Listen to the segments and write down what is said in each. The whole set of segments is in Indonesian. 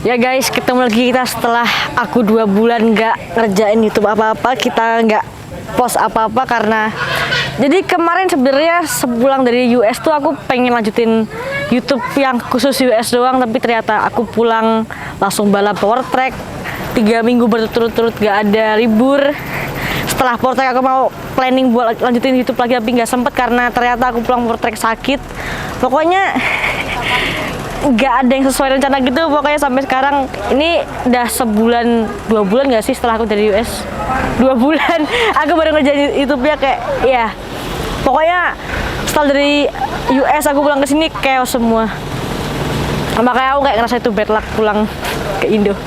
Ya guys, ketemu lagi kita setelah aku 2 bulan nggak ngerjain YouTube apa-apa. Kita nggak post apa-apa karena jadi kemarin sebenarnya sepulang dari US tuh aku pengen lanjutin YouTube yang khusus US doang, tapi ternyata aku pulang langsung balap power track 3 minggu berturut-turut gak ada libur. Setelah power track aku mau planning buat lanjutin YouTube lagi, tapi nggak sempet karena ternyata aku pulang power track sakit. Pokoknya nggak ada yang sesuai rencana gitu. Pokoknya sampai sekarang ini udah sebulan 2 bulan nggak sih setelah aku dari US. 2 bulan aku baru ngerjain YouTube-nya kayak ya. Pokoknya setelah dari US aku pulang ke sini chaos semua. Makanya aku kayak ngerasa itu bad luck pulang ke Indo.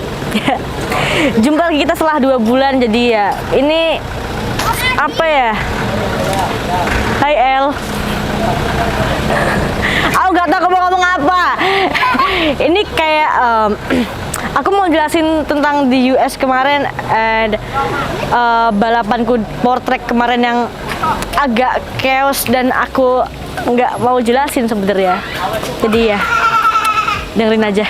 Jumpa lagi kita setelah 2 bulan. Jadi ya ini apa ya? Hai El. Aku nggak tahu aku mau ngomong apa. Ini kayak aku mau jelasin tentang di US kemarin, balapanku power track kemarin yang agak chaos dan aku nggak mau jelasin sebenarnya. Jadi ya dengerin aja.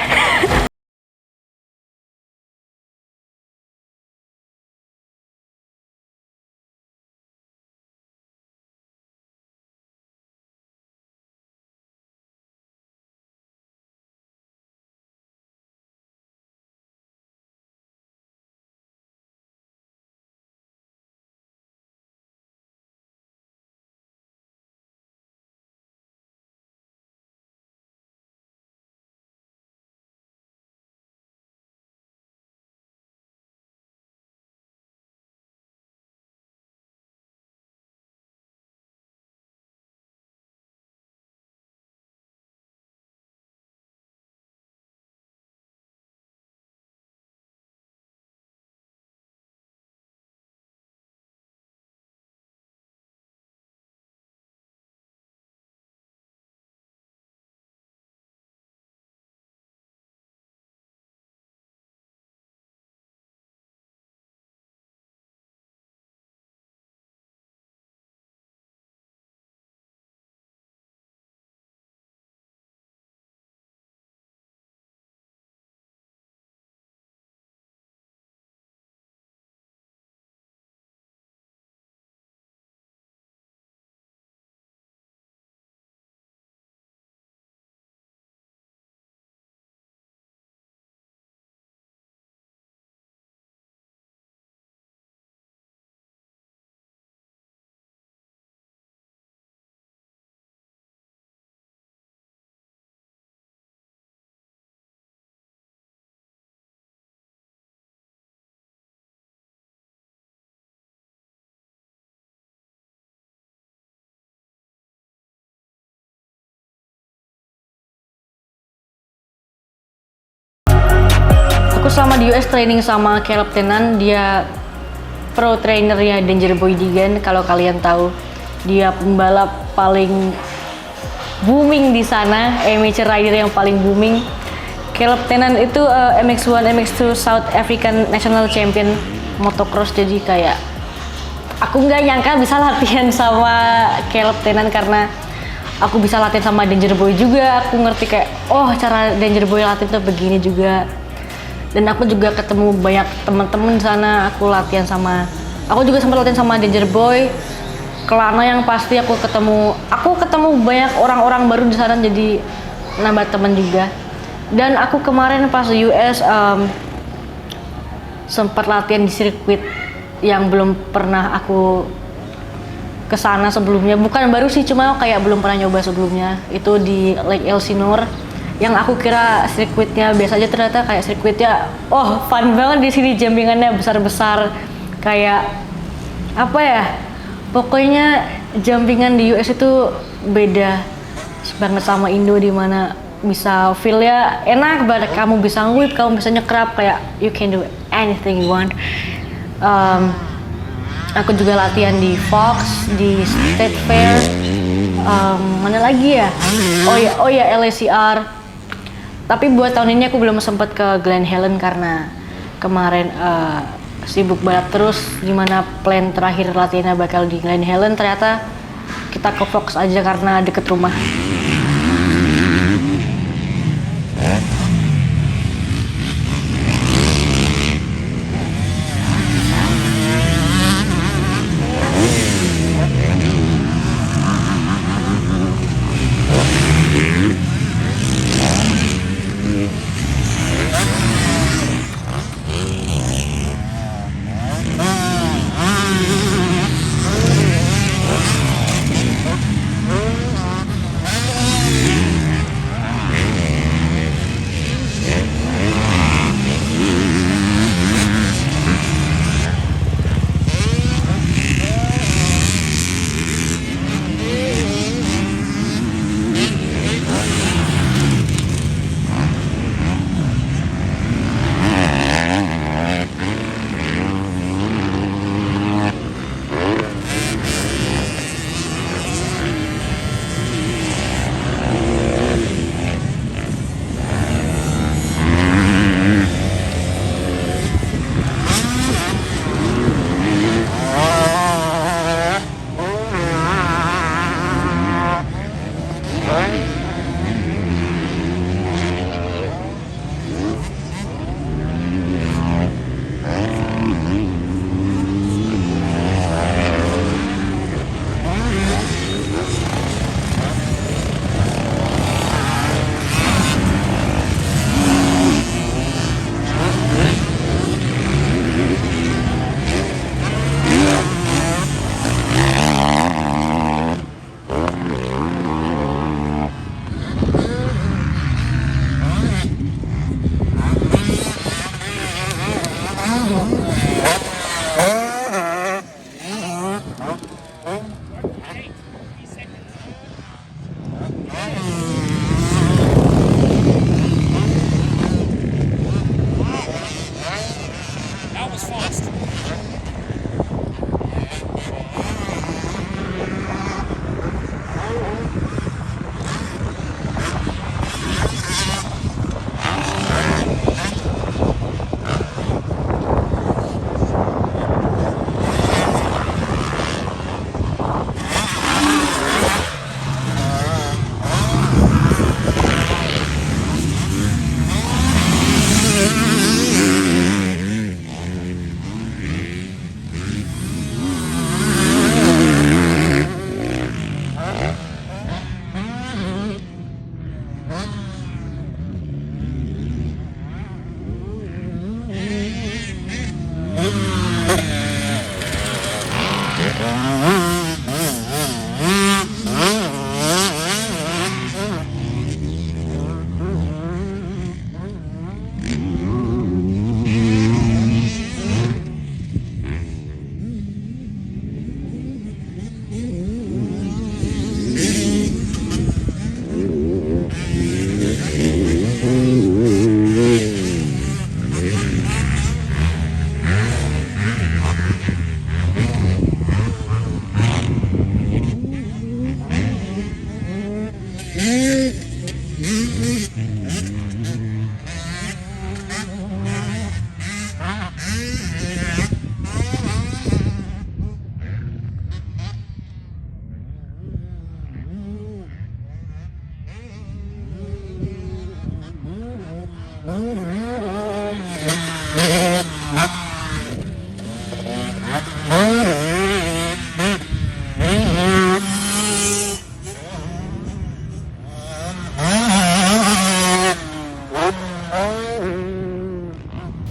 Aku selama di US training sama Caleb Tennant, dia pro trainernya Danger Boy Deegan. Kalau kalian tahu, dia pembalap paling booming di sana, amateur rider yang paling booming. Caleb Tennant itu MX1, MX2 South African National Champion motocross. Jadi kayak aku nggak nyangka bisa latihan sama Caleb Tennant karena aku bisa latihan sama Danger Boy juga. Aku ngerti kayak oh cara Danger Boy latihan tuh begini juga. Dan aku juga ketemu banyak teman-teman di sana. Aku juga sempat latihan sama Danger Boy, Kelana yang pasti aku ketemu banyak orang-orang baru di sana, jadi nambah teman juga. Dan aku kemarin pas US sempat latihan di sirkuit yang belum pernah aku kesana sebelumnya. Bukan baru sih, cuma kayak belum pernah nyoba sebelumnya. Itu di Lake Elsinore. Yang aku kira sirkuitnya biasa aja, ternyata kayak sirkuitnya fun banget di sini, jumpingannya besar-besar kayak apa ya, pokoknya jumpingan di US itu beda banget sama Indo, dimana bisa feel-nya enak banget, kamu bisa whip, kamu bisa nyekrap, kayak you can do anything you want. Aku juga latihan di Fox, di State Fair, mana lagi ya, oh ya LACR. Tapi buat tahun ini aku belum sempat ke Glen Helen karena kemarin sibuk balap terus, dimana plan terakhir latihannya bakal di Glen Helen. Ternyata kita ke Fox aja karena deket rumah.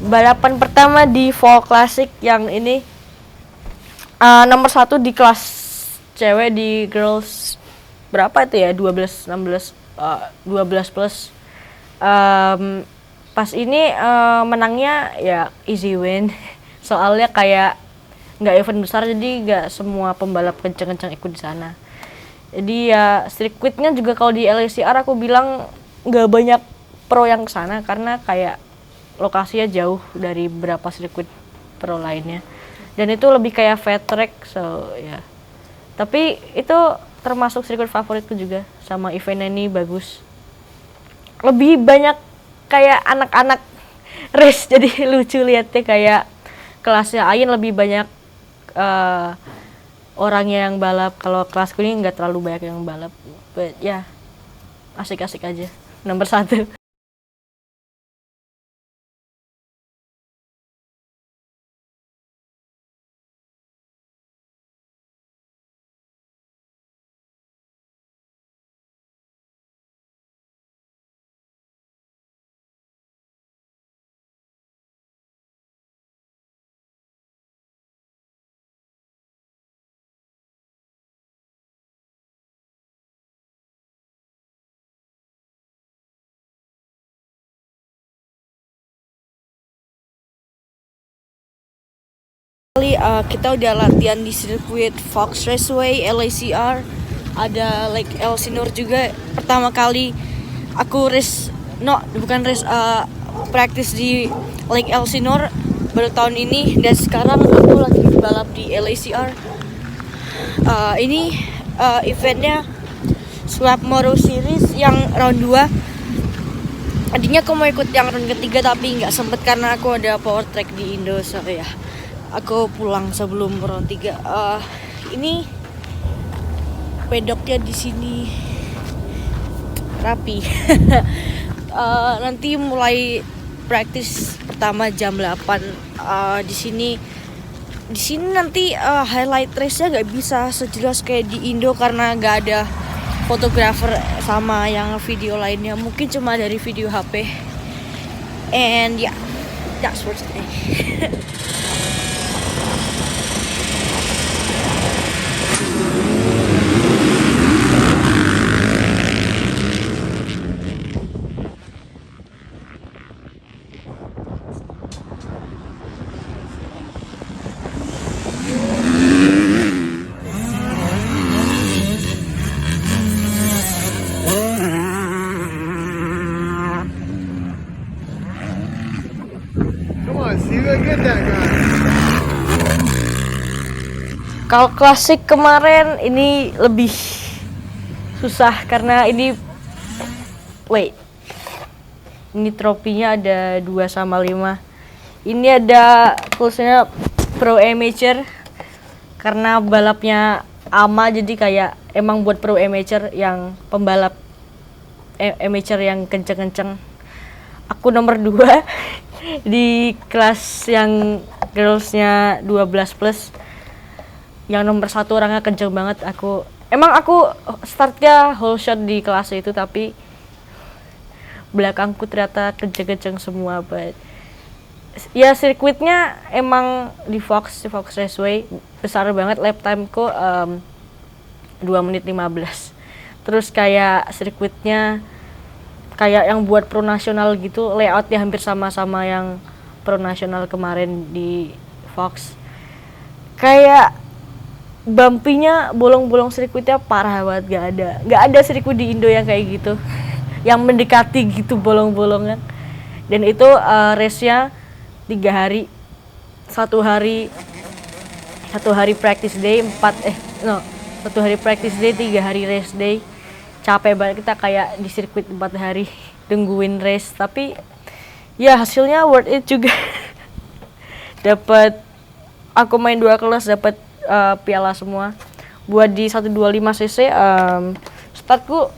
Balapan pertama di Fall Classic yang ini nomor 1 di kelas cewek di girls berapa itu ya 12 16 12 plus. Pas ini menangnya ya easy win soalnya kayak nggak event besar jadi nggak semua pembalap kenceng-kenceng ikut di sana. Jadi ya sirkuitnya juga kalau di LECR aku bilang nggak banyak pro yang kesana karena kayak lokasinya jauh dari beberapa sirkuit pro lainnya dan itu lebih kayak fat track so ya. Tapi itu termasuk sirkuit favoritku juga sama eventnya ini bagus. Lebih banyak kayak anak-anak race jadi lucu liatnya kayak kelasnya Ain lebih banyak orangnya yang balap. Kalau kelasku ini nggak terlalu banyak yang balap. But ya asik-asik aja. Nomor 1. Kita udah latihan di sirkuit Fox Raceway LACR, ada Lake Elsinore juga. Pertama kali aku practice di Lake Elsinore baru tahun ini dan sekarang aku lagi balap di LACR. Ini eventnya Swap Moto Series yang round 2. Tadinya aku mau ikut yang round ketiga tapi nggak sempet karena aku ada power track di Indo, so ya aku pulang sebelum round 3. Ini pedoknya di sini rapi. Nanti mulai praktis pertama jam 8. Di sini nanti highlight race-nya nggak bisa sejelas kayak di Indo karena nggak ada fotografer sama yang video lainnya, mungkin cuma dari video HP. And yeah, that's for today. Kalau klasik kemarin ini lebih susah karena ini trofinya ada 2/5. Ini ada tulisannya Pro Amateur karena balapnya AMA jadi kayak emang buat Pro Amateur yang pembalap amateur yang kenceng-kenceng. Aku nomor 2 di kelas yang girlsnya 12 plus. Yang nomor 1 orangnya kenceng banget. Aku startnya whole shot di kelas itu tapi belakangku ternyata kenceng-kenceng semua. But ya sirkuitnya emang di Fox Raceway besar banget. Lap timeku 2 menit 15. Terus kayak sirkuitnya kayak yang buat pro nasional gitu, layoutnya hampir sama-sama yang pro nasional kemarin di Fox. Kayak bumpy-nya, bolong-bolong sirkuitnya parah banget, gak ada sirkuit di Indo yang kayak gitu yang mendekati gitu bolong-bolongan. Dan itu race-nya 3 hari, satu hari practice day, 1 hari practice day, 3 hari race day. Capek banget kita kayak di sirkuit 4 hari tungguin race, tapi ya hasilnya worth it juga. Aku main 2 kelas dapat piala semua. Buat di 125cc startku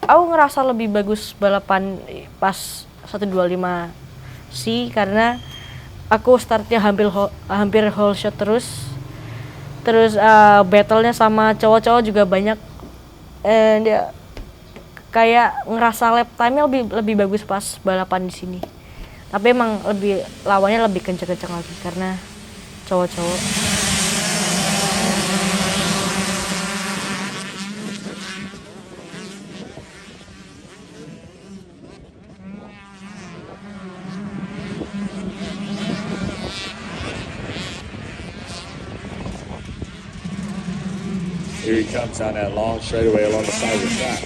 aku ngerasa lebih bagus balapan pas 125 sih, karena aku startnya hampir whole shot terus battle-nya sama cowok-cowok juga banyak, dia kayak ngerasa lap time-nya lebih bagus pas balapan di sini. Tapi emang lawannya lebih kenceng-kenceng lagi karena cowok-cowok. Here he comes on that long straightaway along the side of the track.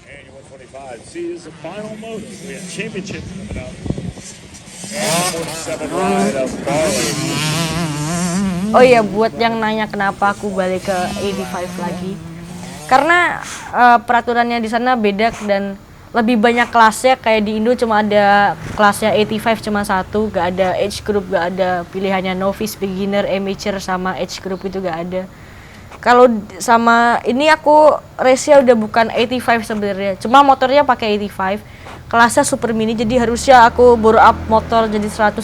Annual 25 sees the final motor. We have championship coming up. And the 47 ride of Barley. Oh iya, buat yang nanya kenapa aku balik ke 85 lagi, karena peraturannya di sana beda dan lebih banyak kelasnya. Kayak di Indo cuma ada kelasnya 85 cuma satu, gak ada age group, gak ada pilihannya novice, beginner, amateur sama age group itu gak ada. Kalau sama ini aku race-nya udah bukan 85 sebenarnya, cuma motornya pakai 85, kelasnya super mini, jadi harusnya aku baru up motor jadi 112,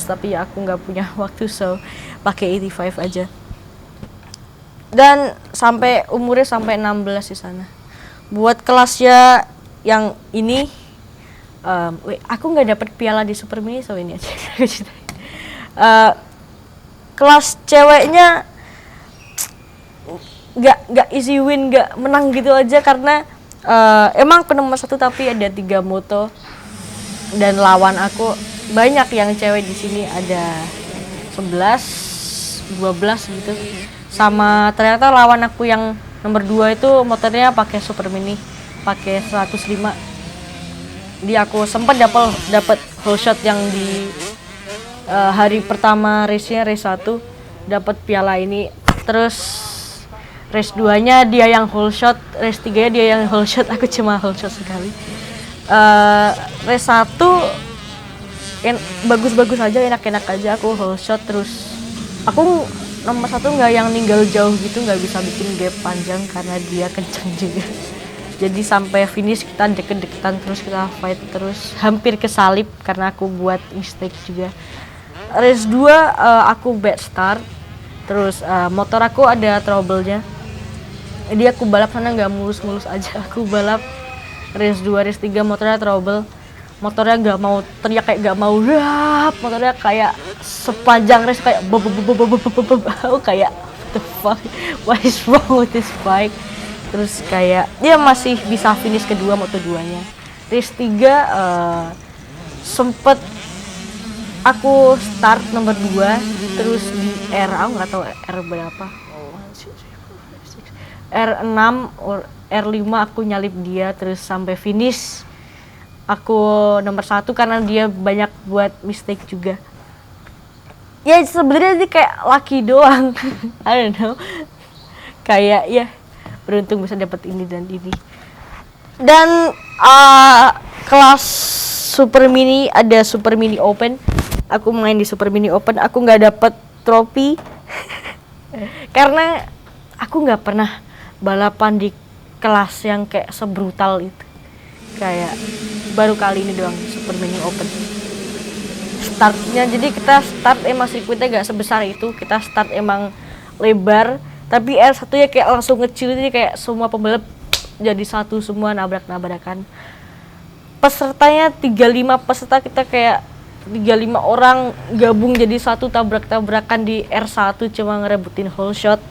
tapi ya aku nggak punya waktu, so pakai 85 aja. Dan umurnya sampai 16 di sana. Buat kelasnya yang ini, aku nggak dapat piala di super mini, so ini aja. Kelas ceweknya nggak easy win, nggak menang gitu aja, karena emang aku nomor 1 tapi ada 3 moto dan lawan aku banyak yang cewek di sini, ada 11, 12 gitu. Sama ternyata lawan aku yang nomor 2 itu motornya pakai super mini, pakai 105. Dia aku sempat dapat whole shot yang di hari pertama race-nya, race 1 dapat piala ini. Terus race 2-nya dia yang whole shot, race 3-nya dia yang whole shot, aku cuma whole shot sekali. Race 1 bagus-bagus aja, enak-enak aja, aku whole shot. Terus aku nomor 1 nggak yang ninggal jauh gitu, nggak bisa bikin gap panjang karena dia kenceng juga. Jadi sampai finish kita deket-deketan terus, kita fight terus, hampir kesalip karena aku buat mistake juga. Race 2 aku bad start, terus motor aku ada trouble-nya. Jadi aku balap sana nggak mulus-mulus aja, aku balap race 2, race 3 motornya trouble. Motornya nggak mau teriak, kayak nggak mau rap, motornya kayak sepanjang race kayak kayak what the fuck, what is wrong with this bike. Terus kayak dia masih bisa finish kedua moto 2-nya. Race 3 sempet aku start nomor 2, terus di aku nggak tahu R berapa, R6 R5 aku nyalip dia, terus sampai finish aku nomor 1 karena dia banyak buat mistake juga. Ya sebenarnya dia kayak lucky doang. I don't know, kayak ya beruntung bisa dapat ini dan ini. Dan kelas super mini, ada super mini open, aku main di super mini open, aku nggak dapet trofi karena aku nggak pernah balapan di kelas yang kayak sebrutal itu. Kayak baru kali ini doang super mini open startnya. Jadi kita start emang sirkuitnya gak sebesar itu, kita start emang lebar, tapi R1 ya kayak langsung kecil, jadi kayak semua pembalap jadi satu semua, nabrak-nabrakan. Pesertanya 35 peserta, kita kayak 35 orang gabung jadi satu, tabrak-tabrakan di R1 cuma ngerebutin whole shot.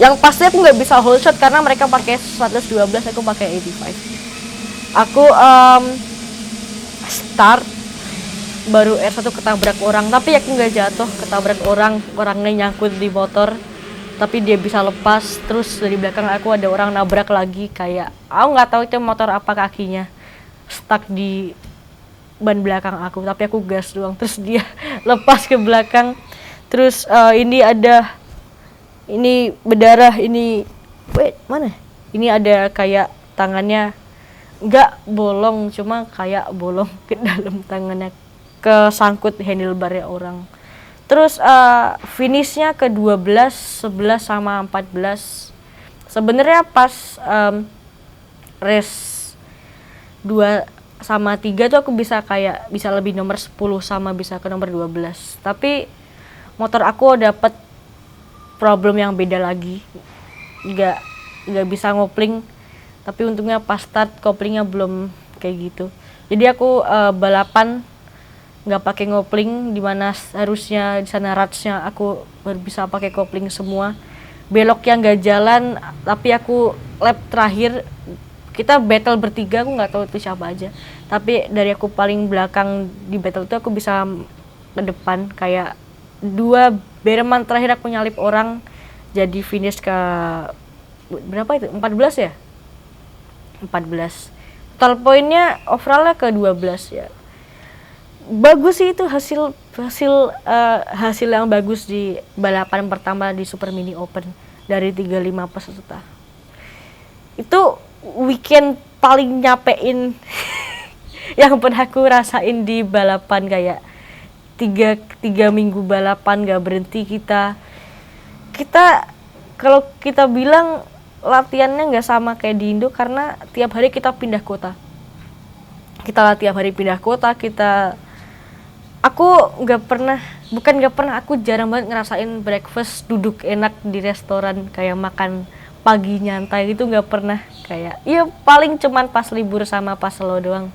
Yang pasti aku nggak bisa whole shot karena mereka pakai 112, aku pakai 85. Aku start baru R1 ketabrak orang, tapi aku nggak jatuh, ketabrak orangnya nyangkut di motor, tapi dia bisa lepas. Terus dari belakang aku ada orang nabrak lagi, kayak aku nggak tahu itu motor apa, kakinya stuck di ban belakang aku, tapi aku gas doang, terus dia lepas ke belakang. Terus ini berdarah, ini wait mana? Ini ada kayak tangannya nggak bolong, cuma kayak bolong ke dalam tangannya, kesangkut handlebarnya orang. Terus finishnya ke 12, 11 sama 14. Sebenarnya pas race 2 sama 3 tuh aku bisa lebih nomor 10 sama bisa ke nomor 12. Tapi motor aku dapat problem yang beda lagi. Nggak bisa ngopling. Tapi untungnya pas start koplingnya belum kayak gitu. Jadi aku balapan nggak pakai ngopling, dimana harusnya di sana ratsnya aku baru bisa pakai kopling semua. Belok yang nggak jalan, tapi aku lap terakhir kita battle bertiga, aku nggak tahu itu siapa aja. Tapi dari aku paling belakang di battle itu aku bisa ke depan, kayak 2 Berman terakhir aku nyalip orang, jadi finish ke berapa itu? 14 ya? 14. Total poinnya overallnya ke 12 ya. Bagus sih itu hasil yang bagus di balapan pertama di Super Mini Open dari 35 peserta. Itu weekend paling nyapein yang pernah aku rasain di balapan, kayak 3 minggu balapan gak berhenti. Kita kalau kita bilang latihannya nggak sama kayak di Indo, karena tiap hari kita pindah kota. Aku aku jarang banget ngerasain breakfast duduk enak di restoran kayak makan pagi nyantai gitu, nggak pernah. Kayak ya paling cuman pas libur sama pas lo doang.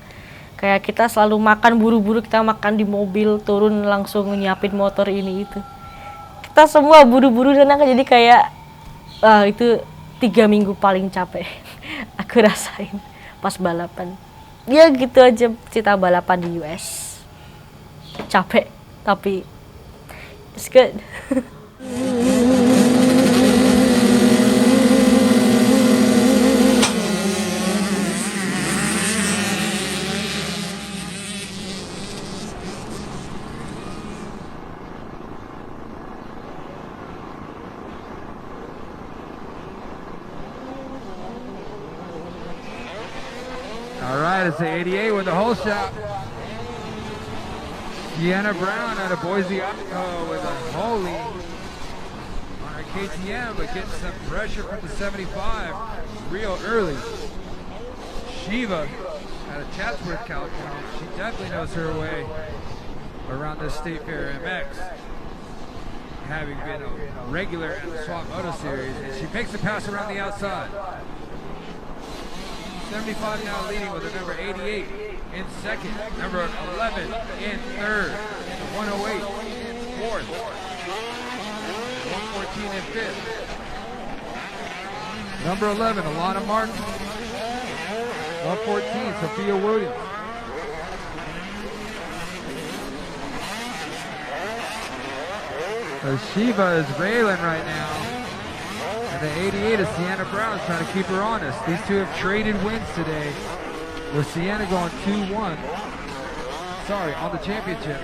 Kayak kita selalu makan buru-buru, kita makan di mobil, turun langsung nyiapin motor ini itu. Kita semua buru-buru sana, jadi kayak itu 3 minggu paling capek aku rasain pas balapan. Ya gitu aja cerita balapan di US. Capek tapi it's good. All right, it's the 88 with the whole shot. Sienna Brown out of Boise, Idaho with a holy on her KTM, but getting some pressure from the 75 real early. Shiva out of Chatsworth, California. She definitely knows her way around this State Fair MX, having been a regular in the Swap Moto Series, and she makes the pass around the outside. 75 now leading with the number 88 in second, number 11 in third, 108 in fourth, 114 in fifth. Number 11, Alana Martin. 114, Sophia Williams. So Shiva is railing right now. And the 88 is Sienna Brown trying to keep her honest. These two have traded wins today, with Sienna going 2-1. Sorry, on the championship.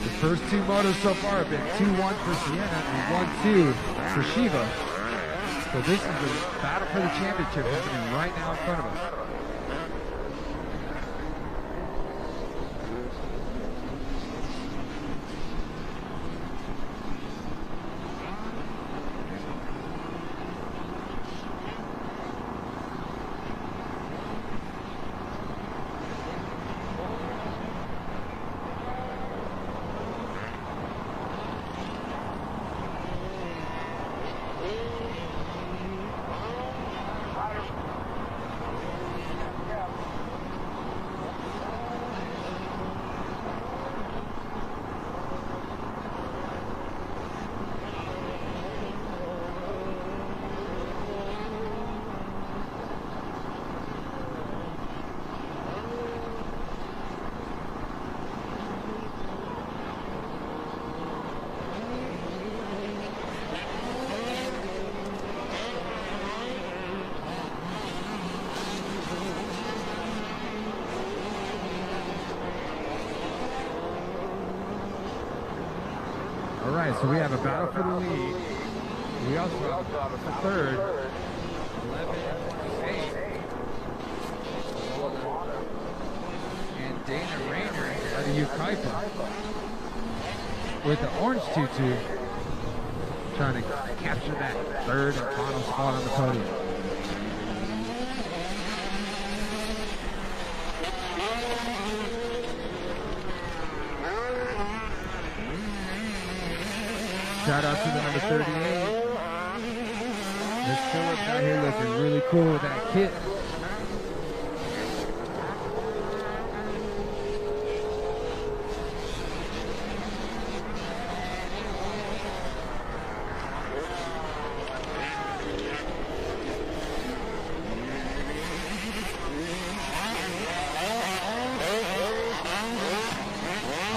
The first 2 motos so far have been 2-1 for Sienna and 1-2 for Shiva. So this is the battle for the championship happening right now in front of us. right, so we have a battle for the lead. We also have a battle for third. 11-8. And Dana Rayner out of Ukaipa with the orange tutu, trying to capture that third and final spot on the podium. Shout out to the number 38. Miss Phillips out here looking really cool with that kit.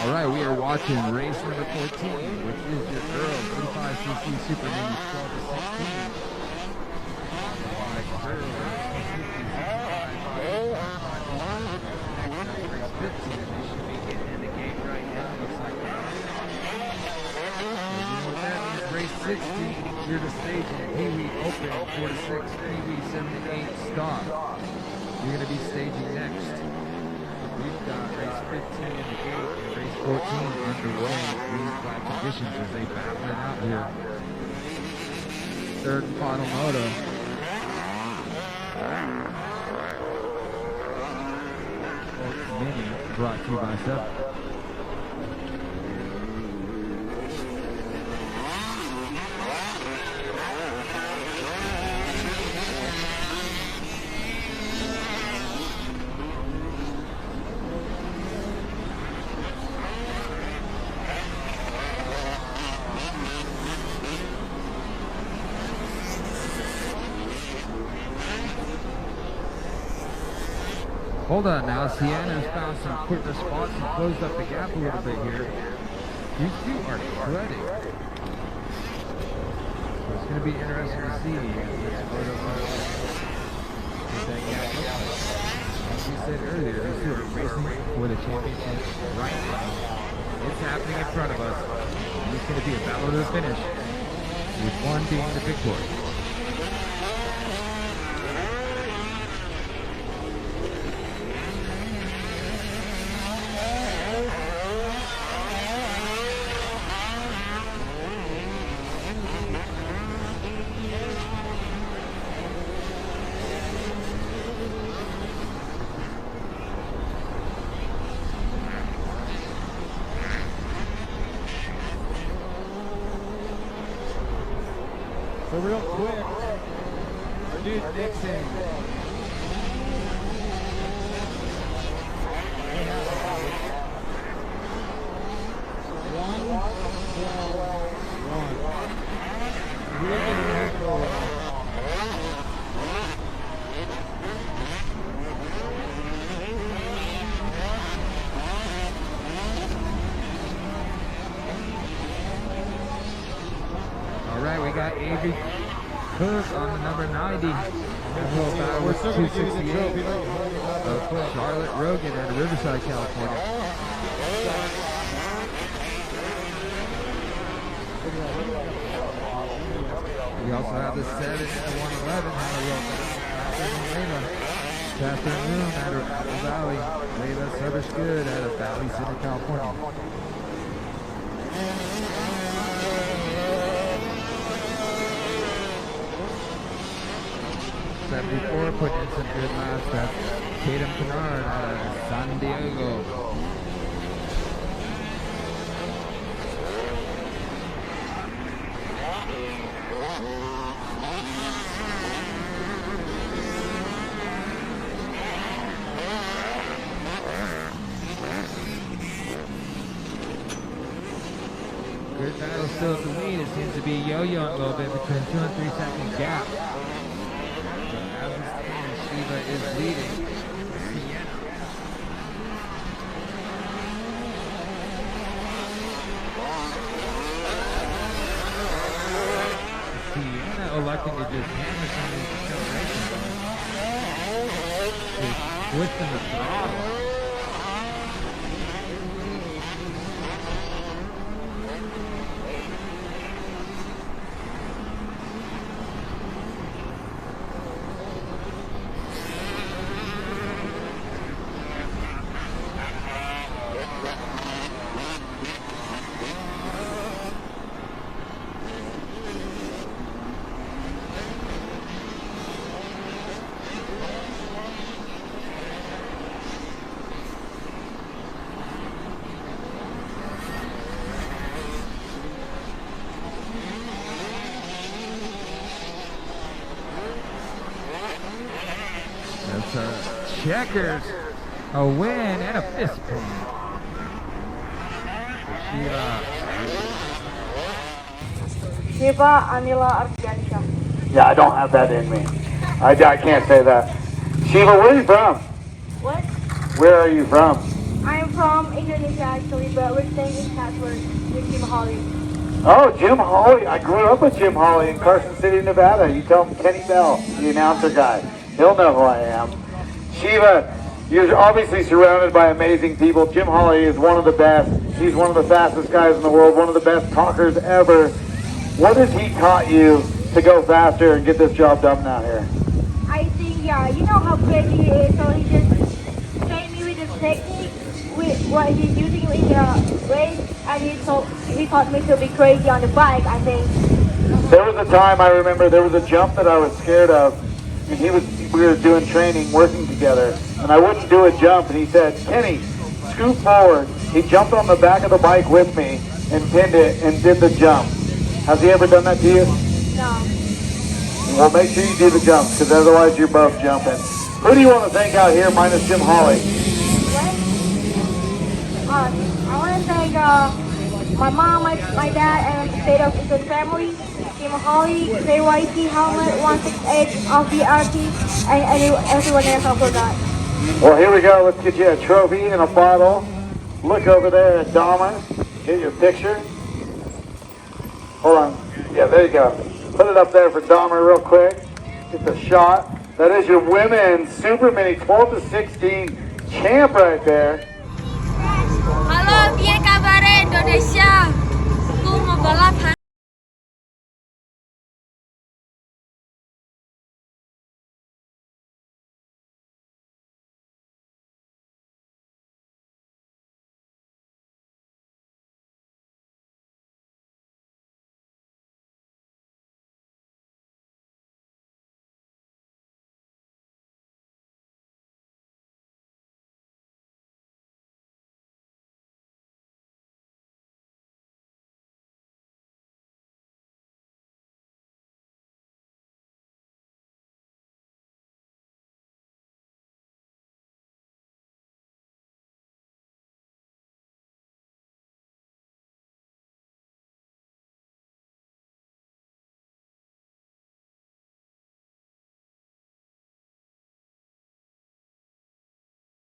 Alright, we are watching race number 14, which is your girls 35cc Super Mini 12 to 16. By girls 50 race 15, and they should be getting in the gate right now. Looks like that. So you know what that means? Race 16, you're the stage in Pee-wee Open 4 to 6, Pee-wee 7 to 8 stop. You're going to be staging next. We've got race 15 in the gate and race 14 underway. Green flag conditions as they battle it out here. Third and final moto. Mini brought to you by 7. Hold on now, Sienna's found some quick response and closed up the gap a little bit here. These two are shredding. So it's going to be interesting to see this photo what that gap looks like. As we said earlier, these two are racing for the championship right now. It's happening in front of us. And it's going to be a battle to the finish, with one being the victor. So real quick, our dude Nixon. All right, we got Avery Cook on the number 90. We're 268 of Charlotte Rogan out of Riverside, California. We also have the 7 and the 111 Catherine Moon out of Apple Valley. Layla Sobersgood out of Valley Center, California. 74 putting in some good laps. That's Tatum Kennard out of San Diego. Good battle still at the lead. It seems to be yo-yoing a little bit between 2 and 3 second gap. Shiva is leading Sienna. Sienna electing to just hammer some of these accelerations. She's twisting the throttle. It's a checkers, a win, and a fist pump. Shiva. Shiva Anila Ardiansha. Yeah, I don't have that in me. I can't say that. Shiva, where are you from? What? Where are you from? I'm from Indonesia actually, but we're staying in Chatsworth with Jim Holly. Oh, Jim Hawley. I grew up with Jim Hawley in Carson City, Nevada. You tell him Kenny Bell, the announcer guy. He'll know who I am. Shiva, you're obviously surrounded by amazing people. Jim Hawley is one of the best. He's one of the fastest guys in the world, one of the best talkers ever. What has he taught you to go faster and get this job done out here? I think, yeah, you know how crazy he is, so he just trained me with his technique, with what he's using in the race, and he taught me to be crazy on the bike, I think. There was a time I remember there was a jump that I was scared of, and we were doing training, working together, and I wouldn't do a jump, and he said, Kenny, scoot forward. He jumped on the back of the bike with me and pinned it and did the jump. Has he ever done that to you? No. Well, make sure you do the jump, because otherwise you're both jumping. Who do you want to thank out here minus Jim Hawley? I want to thank my mom, my dad, and the State of Eastern family, Jim Holly, KYC Helmet, 168 of BRT, and everyone else I forgot. Well, here we go. Let's get you a trophy and a bottle. Look over there at Dahmer. Get your picture. Hold on. Yeah, there you go. Put it up there for Dahmer real quick. Get the shot. That is your women's Super Mini 12 to 16 champ right there. Halo, piye kabare Indonesia? Aku mau balap hari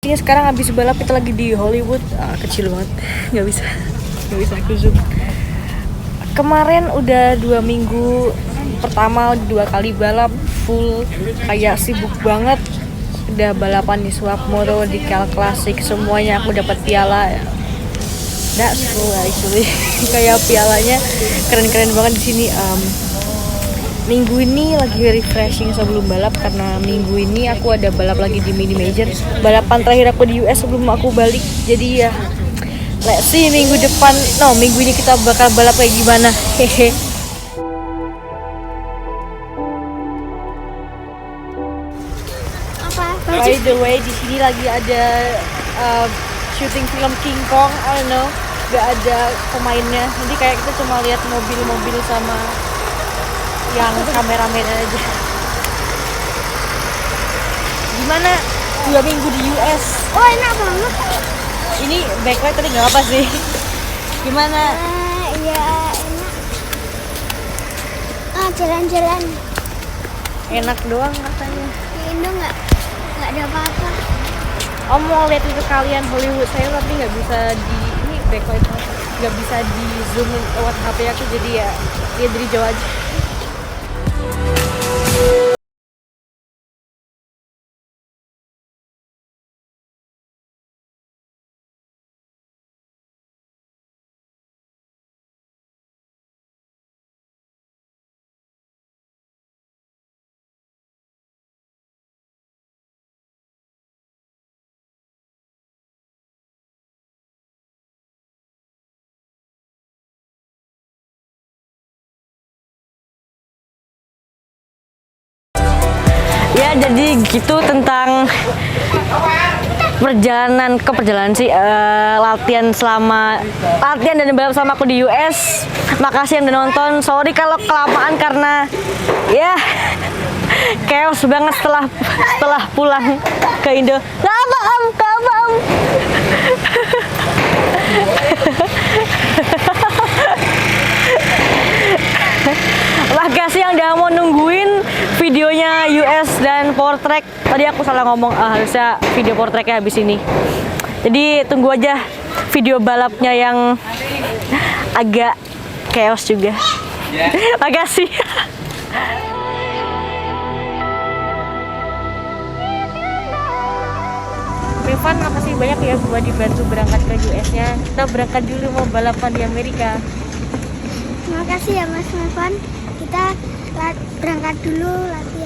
Ini sekarang habis balap, kita lagi di Hollywood. Kecil banget, nggak bisa aku zoom. Kemarin udah 2 minggu, pertama 2 kali balap full, kayak sibuk banget. Udah balapan di Swap Moto, di Cal Classic, semuanya aku dapat piala. That's cool actually. Kayak pialanya keren-keren banget di sini. Minggu ini lagi refreshing sebelum balap, karena minggu ini aku ada balap lagi di mini major, balapan terakhir aku di US sebelum aku balik. Jadi ya let's see minggu depan, minggu ini kita bakal balap kayak gimana. Hehe. By the way, di sini lagi ada syuting film King Kong. I don't know, gak ada pemainnya, nanti kayak kita cuma lihat mobil-mobil sama yang kameramen aja. Gimana 2 minggu di US? Oh, enak banget. Ini backlight tadi nggak apa sih? Gimana? Iya, enak. Jalan-jalan. Enak doang katanya. Di Indo nggak ada apa-apa. Om mau lihat itu kalian Hollywood saya, tapi nggak bisa di ini backlight nggak bisa di zoom lewat HP aku, jadi ya lihat dari jauh aja. Ya, jadi gitu tentang perjalanan sih, latihan dan balap sama aku di US. Makasih yang udah nonton. Sorry kalau kelamaan karena ya chaos banget setelah pulang ke Indo. Gak apa Om. Makasih yang udah mau nungguin videonya US dan Power Track. Tadi aku salah ngomong, harusnya video Power Tracknya habis ini. Jadi tunggu aja video balapnya yang agak chaos juga. Makasih. Evan, makasih banyak ya buat dibantu berangkat ke US-nya. Kita berangkat dulu mau balapan di Amerika. Terima kasih ya Mas Evan. Kita berangkat dulu latihan.